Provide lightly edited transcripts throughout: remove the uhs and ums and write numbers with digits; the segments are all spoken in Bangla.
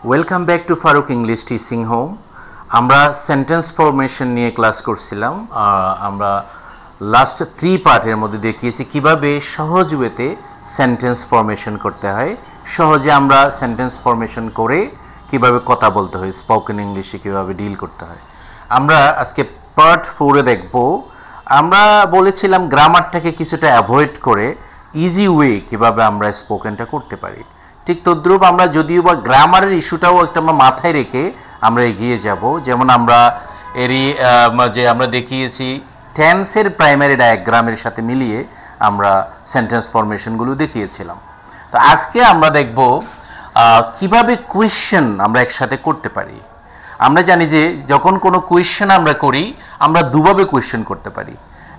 Welcome back to Farooq English teaching home. আমরা সেন্টেন্স ফরমেশন নিয়ে ক্লাস করছিলাম। আমরা লাস্ট 3 পার্টের মধ্যে দেখিয়েছি কিভাবে সহজ ওয়েতে সেন্টেন্স ফরমেশন করতে হয়, সহজে আমরা সেন্টেন্স ফরমেশন করে কিভাবে কথা বলতে হয়, স্পোকেন ইংলিশে কিভাবে ডিল করতে হয়। আমরা আজকে পার্ট 4-এ দেখব। আমরা বলেছিলাম গ্রামারটাকে কিছুটা অ্যাভয়েড করে ইজি ওয়ে কিভাবে আমরা স্পোকেনটা করতে পারি। ঠিক তদ্রূপ আমরা যদিও বা গ্রামারের ইস্যুটাও একটা আমরা মাথায় রেখে আমরা এগিয়ে যাব। যেমন আমরা এরই যে আমরা দেখিয়েছি টেন্সের প্রাইমারি ডায়াগ্রামের সাথে মিলিয়ে আমরা সেন্টেন্স ফরমেশনগুলো দেখিয়েছিলাম। তো আজকে আমরা দেখব কিভাবে কোয়েশ্চেন আমরা একসাথে করতে পারি। আমরা জানি যে যখন কোনো কোয়েশ্চেন আমরা করি আমরা দুভাবে কোয়েশ্চেন করতে পারি,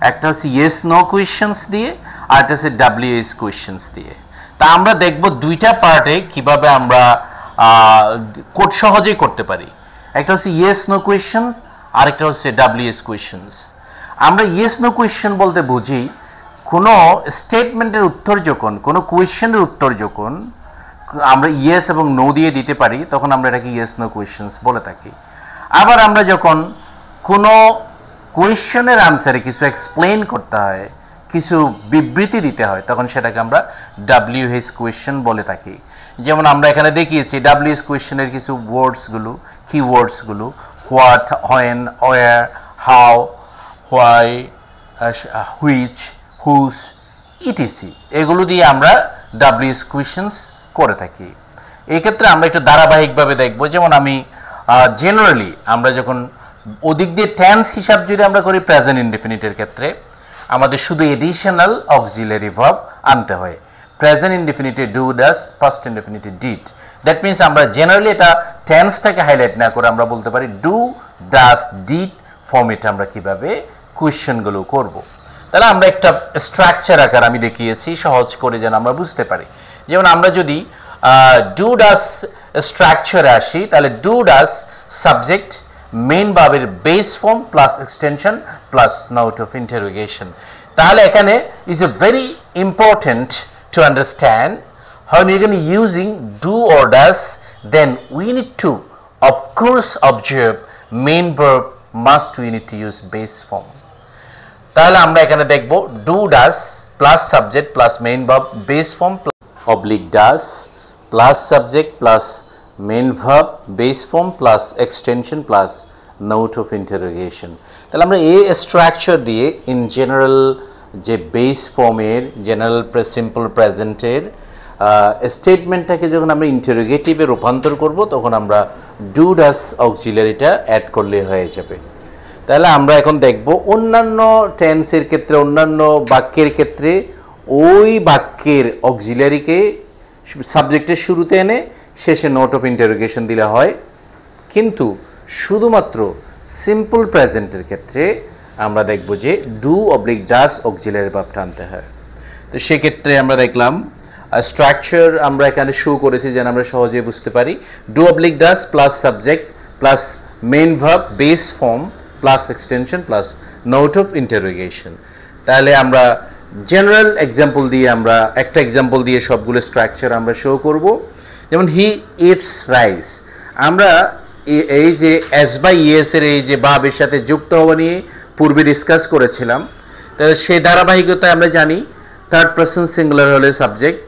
একটা হচ্ছে ইয়েস নো কোয়েশ্চেন্স দিয়ে আর একটা হচ্ছে WH কোয়েশ্চেন্স দিয়ে। তা আমরা দেখব দুইটা পার্টে কিভাবে আমরা সহজেই করতে পারি। একটা হচ্ছে ইয়েস নো কোয়েশ্চেন্স আর একটা হচ্ছে WH কোয়েশ্চেন্স। আমরা ইয়েস নো কোয়েশ্চেন বলতে বুঝি কোনো স্টেটমেন্টের উত্তর যখন, কোনো কোয়েশ্চেনের উত্তর যখন আমরা ইয়েস এবং নো দিয়ে দিতে পারি তখন আমরা এটাকে ইয়েস নো কোয়েশ্চেন্স বলে থাকি। আবার আমরা যখন কোনো কোয়েশ্চেনের আনসারে কিছু এক্সপ্লেন করতে হয়, কিছু বিবৃতি দিতে হয়, তখন সেটাকে আমরা WH কোয়েশ্চেন বলে থাকি। যেমন আমরা এখানে দেখিয়েছি WH কোয়েশ্চেনের কিছু ওয়ার্ডসগুলো, কি ওয়ার্ডসগুলো what, when, where, how, why, which, whose, E T C এগুলো দিয়ে আমরা WH কোয়েশ্চেন্স করে থাকি। এই ক্ষেত্রে আমরা একটু ধারাবাহিকভাবে দেখব। যেমন আমি জেনারেলি আমরা যখন ওদিক দিয়ে টেন্স হিসাব যদি আমরা করি প্রেজেন্ট ইনডেফিনিটের ক্ষেত্রে আমাদের শুধু এডিশনাল অক্সিলারি ভার্ব আনতে হয়। প্রেজেন্ট ইনডেফিনিটে ডু, ডাজ, পাস্ট ইনডেফিনিটে ডিড। দ্যাট মিনস আমরা জেনারেলি এটা টেন্সটাকে হাইলাইট না করে আমরা বলতে পারি ডু, ডাজ, ডিড ফর্মেটে আমরা কিভাবে কোয়েশ্চেনগুলো করব। তাহলে আমরা একটা স্ট্রাকচার আকার আমি দেখিয়েছি সহজ করে যেন আমরা বুঝতে পারি। যেমন আমরা যদি ডু ডাজ স্ট্রাকচারে আসি তাহলে ডু ডাজ সাবজেক্ট, মেইন ভার্বের base form plus extension plus note of interrogation. তাহলে এখানে is a very important to understand how you're going to using do or does, then we need to of course observe main verb must we need to use base form. তাহলে আমরা এখানে দেখব do does plus subject plus main verb base form oblique does plus subject plus main verb base form plus extension plus note of interrogation. তাহলে আমরা এই স্ট্রাকচার দিয়ে ইন জেনারেল যে বেস ফর্মের জেনারেল সিম্পল প্রেজেন্টের স্টেটমেন্টটাকে যখন আমরা ইন্টারোগেটিভে রূপান্তর করব তখন আমরা ডু ডাজ অক্সিলারিটা অ্যাড করলে হয়ে যাবে। তাহলে আমরা এখন দেখব অন্যান্য টেন্সের ক্ষেত্রে, অন্যান্য বাক্যের ক্ষেত্রে ওই বাক্যের অক্সিলারিকে সাবজেক্টের শুরুতে এনে শেষে নোট অফ ইন্টারোগেশন দিলে হয়, কিন্তু শুধুমাত্র সিম্পল প্রেজেন্টের ক্ষেত্রে আমরা দেখব যে ডু অবলিক ডাজ অক্সিলারি ভার্বটা আনতে হয়। তো সেক্ষেত্রে আমরা দেখলাম স্ট্রাকচার আমরা এখানে শো করেছি যেন আমরা সহজে বুঝতে পারি। Do oblique does plus subject plus main verb base form plus extension plus note of interrogation. তাহলে আমরা জেনারেল এক্সাম্পল দিয়ে আমরা একটা এক্সাম্পল দিয়ে সবগুলো স্ট্রাকচার আমরা শো করব। যেমন হি ইটস রাইস, আমরা এই যে এস বাই ইএস এর এই যে ভাবের সাথে যুক্ত হওয়া নিয়ে পূর্বে ডিসকাস করেছিলাম। তাহলে সেই ধারাবাহিকতায় আমরা জানি থার্ড পারসন সিঙ্গুলার হলে সাবজেক্ট,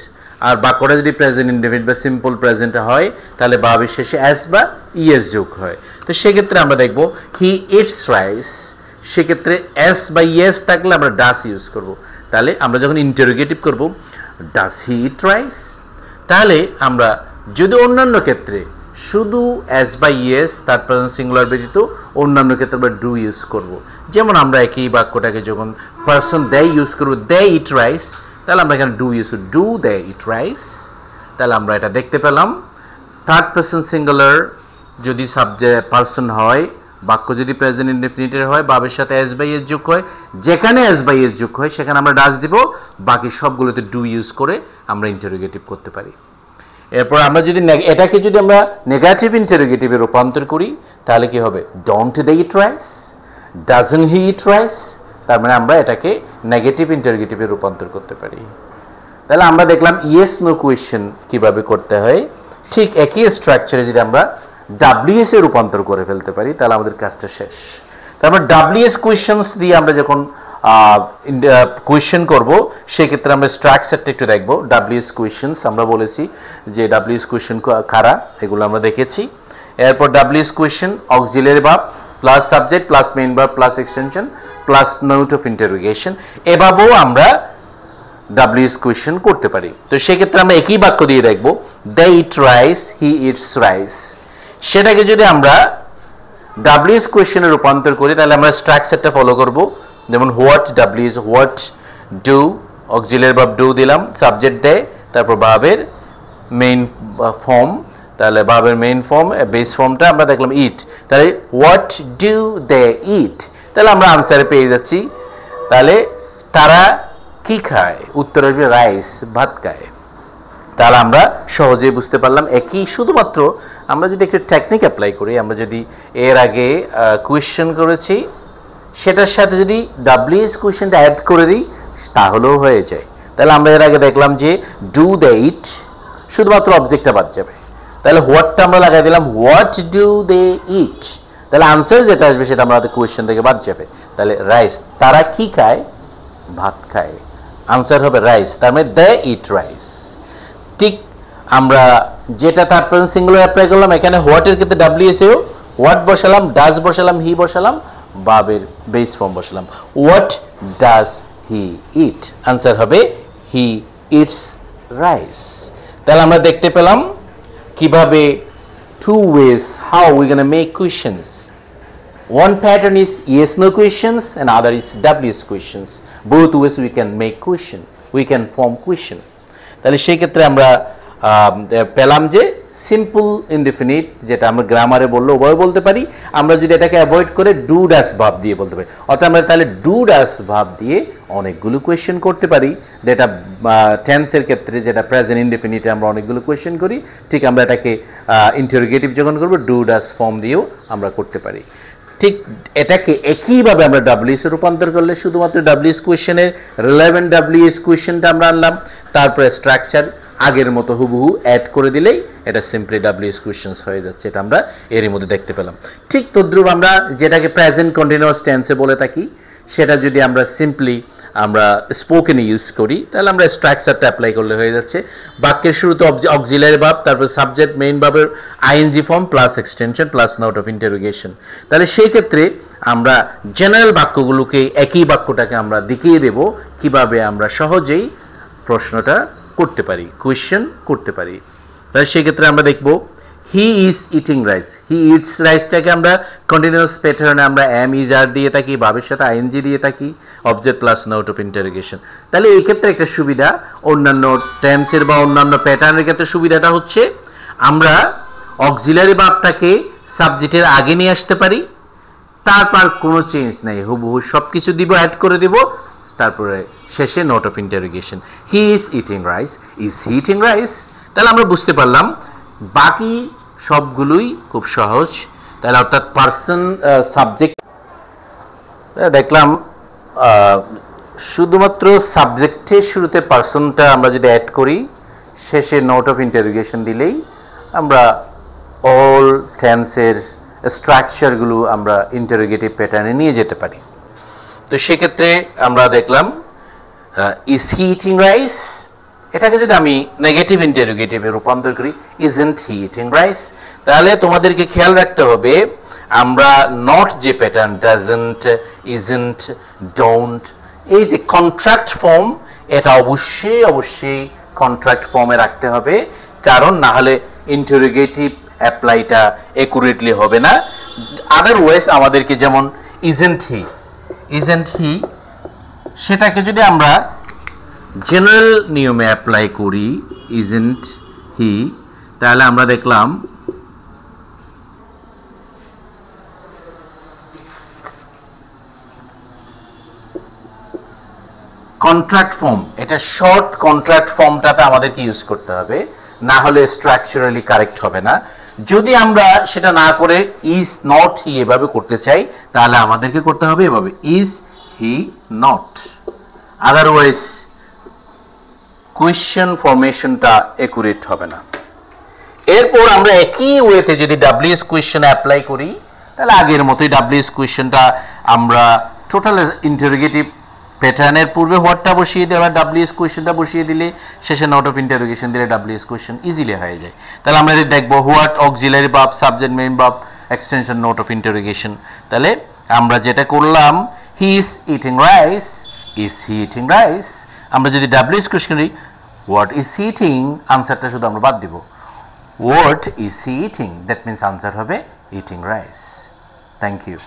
আর বাক্যটা যদি প্রেজেন্ট ইনডেফিনিট বা সিম্পল প্রেজেন্টে হয় তাহলে ভাবের শেষে এস বা ইএস যোগ হয়। তো সেক্ষেত্রে আমরা দেখব হি ইটস রাইস, সেক্ষেত্রে এস বা ইএস থাকলে আমরা ডাস ইউজ করব। তাহলে আমরা যখন ইন্টারোগেটিভ করব ডাস হি ইট রাইস, তাহলে আমরা যদি অন্যান্য ক্ষেত্রে শুধু S by ES third person singular ব্যতীত অন্যান্য ক্ষেত্রে আমরা ডু ইউজ করব। যেমন আমরা একই বাক্যটাকে যখন পারসন দে ইউজ করব দে ইট রাইস, তাহলে আমরা এখানে ডু ইউজ করব ডু দে ইট রাইস। তাহলে আমরা এটা দেখতে পেলাম থার্ড পারসন সিঙ্গুলার যদি সাবজেক্ট পারসন হয়, বাক্য যদি প্রেজেন্ট ইনডেফিনিটের হয়, ভাবের সাথে এস বাই এস যোগ হয়, যেখানে এস বাই এস যোগ হয় সেখানে আমরা ডাজ দিব, বাকি সবগুলোতে ডু ইউজ করে আমরা ইন্টারোগেটিভ করতে পারি। এরপর আমরা যদি এটাকে যদি আমরা নেগেটিভ ইন্টারোগেটিভে রূপান্তর করি তাহলে কি হবে, don't they eat rice, doesn't he eat rice. তার মানে আমরা এটাকে নেগেটিভ ইন্টারোগেটিভে রূপান্তর করতে পারি। তাহলে আমরা দেখলাম ইয়েস নো কোয়েশ্চেন কিভাবে করতে হয়, ঠিক একই স্ট্রাকচারে যদি আমরা ডাব্লিউএস এ রূপান্তর করে ফেলতে পারি তাহলে আমাদের কাজটা শেষ। তারপর ডাব্লিউএস কোয়েশ্চেন্স দিয়ে আমরা যখন কোয়েশ্চেন করব সেক্ষেত্রে আমরা স্ট্রাকচারটা একটু দেখব। ডাব্লিউএস কোয়েশ্চেন্স আমরা বলেছি যে ডাব্লিউএস কোয়েশ্চেন কারা, এগুলো আমরা দেখেছি। এরপর WS question auxiliary verb plus subject plus main verb plus extension plus note of interrogation, এভাবেও আমরা ডাব্লিউএস কোয়েশ্চেন করতে পারি। তো সেক্ষেত্রে আমরা একই বাক্য দিয়ে দেখব, they eat rice, he eats rice. সেটাকে যদি আমরা ডাব্লিউএস কোয়েশ্চেনে রূপান্তর করি তাহলে আমরা স্ট্রাকচারটা ফলো করব। যেমন what, WS what, do auxiliary verb do দিলাম, সাবজেক্ট দে, তারপর ভার্বের মেইন ফর্ম, তাহলে ভার্বের মেইন ফর্ম বেস ফর্মটা আমরা দেখলাম ইট, তাহলে হোয়াট ডু দে ইট, তাহলে আমরা আনসারে পেয়ে যাচ্ছি। তাহলে তারা কি খায়, উত্তর আসবে রাইস, ভাত খায়। তাহলে আমরা সহজেই বুঝতে পারলাম একই, শুধুমাত্র আমরা যদি একটু টেকনিক অ্যাপ্লাই করি, আমরা যদি এর আগে কোয়েশ্চেন করেছি সেটার সাথে যদি ডাব্লিউএস কোয়েশ্চেনটা অ্যাড করে দিই তাহলেও হয়ে যায়। তাহলে আমরা এর আগে দেখলাম যে ডু দে ইট, শুধুমাত্র অবজেক্টটা বাদ যাবে। তাহলে হোয়াটটা আমরা লাগাই দিলাম হোয়াট ডু দে ইট, তাহলে আনসার যেটা আসবে সেটা আমাদের কোয়েশ্চেন থেকে বাদ যাবে। তাহলে রাইস, তারা কি খায়, ভাত খায়, আনসার হবে রাইস, তার মানে দে ইট রাইস। ঠিক আমরা যেটা থার্ড পারসন সিঙ্গুলার অ্যাপ্লাই করলাম, এখানে হোয়াটের ক্ষেত্রে ডাব্লিউএস এও হোয়াট বসালাম, ডাজ বসালাম, হি বসালাম, ভার্বের বেস ফর্ম বসালাম, what does he it, answer হবে হি ইটস রাইস। তাহলে আমরা দেখতে পেলাম কিভাবে two ways how we're going to make questions. One pattern is yes no questions and other is WS questions. Both ways we can make question, we can form question. তাহলে সেই ক্ষেত্রে আমরা পেলাম যে সিম্পল ইনডিফিনিট, যেটা আমরা গ্রামারে বললে উভয় বলতে পারি, আমরা যদি এটাকে অ্যাভয়েড করে ডু ডাস ভার্ব দিয়ে বলতে পারি, অর্থাৎ আমরা তাহলে ডু ডাস ভার্ব দিয়ে অনেকগুলো কোয়েশ্চেন করতে পারি। যেটা টেন্সের ক্ষেত্রে যেটা প্রেজেন্ট ইনডিফিনিটে আমরা অনেকগুলো কোয়েশ্চেন করি, ঠিক আমরা এটাকে ইন্টারোগেটিভ যখন করব ডু ডাস ফর্ম দিয়েও আমরা করতে পারি। ঠিক এটাকে একইভাবে আমরা ডাব্লিউএস এ রূপান্তর করলে শুধুমাত্র ডাব্লিউএস কোয়েশ্চেনের রিলেভেন্ট ডাব্লিউএস কোয়েশ্চেনটা আমরা আনলাম, তারপরে স্ট্রাকচার আগের মতো হুবহু অ্যাড করে দিলেই এটা সিম্পলি ডাব্লিউএস কোয়েশ্চেন্স হয়ে যাচ্ছে। এটা আমরা এরই মধ্যে দেখতে পেলাম। ঠিক তদ্রুপ আমরা যেটাকে প্রেজেন্ট কন্টিনিউয়াস টেন্সে বলে থাকি, সেটা যদি আমরা সিম্পলি আমরা স্পোকেনে ইউজ করি তাহলে আমরা স্ট্রাকচারটা অ্যাপ্লাই করলে হয়ে যাচ্ছে। বাক্যের শুরুতে অক্সিলারি ভার্ব, তারপর সাবজেক্ট মেইন ভার্বের ING form plus extension plus note of interrogation. তাহলে সেই ক্ষেত্রে আমরা জেনারেল বাক্যগুলোকে একই বাক্যটাকে আমরা দেখিয়ে দেব কিভাবে আমরা সহজেই প্রশ্নটা করতে পারি, কোয়েশ্চেন করতে পারি। তাহলে সেই ক্ষেত্রে আমরা দেখব he is eating rice, he eats রাইসটাকে আমরা কন্টিনিউয়াস প্যাটার্নে আমরা এম ইজ আর দিয়ে থাকি, ভাবের সাথে আইএনজি দিয়ে থাকি, object plus note of interrogation. তাহলে এই ক্ষেত্রে একটা সুবিধা অন্যান্য টেন্সের বা অন্যান্য প্যাটার্নের ক্ষেত্রে সুবিধাটা হচ্ছে আমরা অক্সিলারি ভার্বটাকে সাবজেক্টের আগে নিয়ে আসতে পারি, তারপর কোনো চেঞ্জ নাই, হুবহু সব কিছু দিব, অ্যাড করে দিব, তারপরে শেষে note of interrogation, he is eating rice, is he eating rice. তাহলে আমরা বুঝতে পারলাম বাকি সবগুলোই খুব সহজ। তাহলে অর্থাৎ পার্সন সাবজেক্ট দেখলাম, শুধুমাত্র সাবজেক্টের শুরুতে পার্সনটা আমরা যদি অ্যাড করি, শেষে নোট অফ ইন্টারোগেশন দিলেই আমরা অল টেন্সের স্ট্রাকচারগুলো আমরা ইন্টারোগেটিভ প্যাটার্নে নিয়ে যেতে পারি। তো সেক্ষেত্রে আমরা দেখলাম ইজ হি ইটিং রাইস, এটাকে যদি আমি নেগেটিভ ইন্টারোগেটিভে রূপান্তর করি ইজন্ট হি ইটিং রাইস, তাহলে তোমাদেরকে খেয়াল রাখতে হবে আমরা নট যে প্যাটার্ন ডাজন্ট, ইজন্ট, ডোন্ট, এই যে কন্ট্রাক্ট ফর্ম, এটা অবশ্যই অবশ্যই কন্ট্রাক্ট ফর্মে রাখতে হবে, কারণ না হলে ইন্টারোগেটিভ অ্যাপ্লাইটা অ্যাকুরেটলি হবে না। আদারওয়াইজ আমাদেরকে যেমন ইজন্ট হি সেটাকে যদি আমরা জেনারেল নিয়মে অ্যাপ্লাই করি ইজন্ট হি, তাহলে আমরা দেখলাম কন্ট্রাক্ট ফর্ম, এটা শর্ট কন্ট্রাক্ট ফর্মটাতে আমাদেরকে ইউজ করতে হবে, না হলে স্ট্রাকচারালি কারেক্ট হবে না। যদি আমরা সেটা না করে ইজ নট হি এভাবে করতে চাই তাহলে আমাদেরকে করতে হবে এভাবে is he not, otherwise question ফরমেশনটা একুরেট হবে না। এরপর আমরা একই ওয়েতে যদি ডাব্লিউএস কোয়েশ্চেন অ্যাপ্লাই করি তাহলে আগের মতোই ডাব্লিউএস কোয়েশ্চেনটা আমরা টোটাল ইন্টারোগেটিভ প্যাটার্নের পূর্বে হোয়াটটা বসিয়ে দিয়ে আমরা ডাব্লিউএস কোয়েশ্চেনটা বসিয়ে দিলে শেষে নোট অফ ইন্টারোগেশন দিলে ডাব্লিউএস কোয়েশ্চেন ইজিলি হয়ে যায়। তাহলে আমরা দেখবো what auxiliary verb subject main verb extension note of interrogation. তাহলে আমরা যেটা করলাম he is eating rice, is he eating rice. আমরা যদি ডাব্লিউএস কোয়েশ্চেন করি হোয়াট ইজ হি ইটিং, আনসারটা শুধু আমরা বাদ দিব what is he eating, that means answer হবে ইটিং রাইস। Thank you.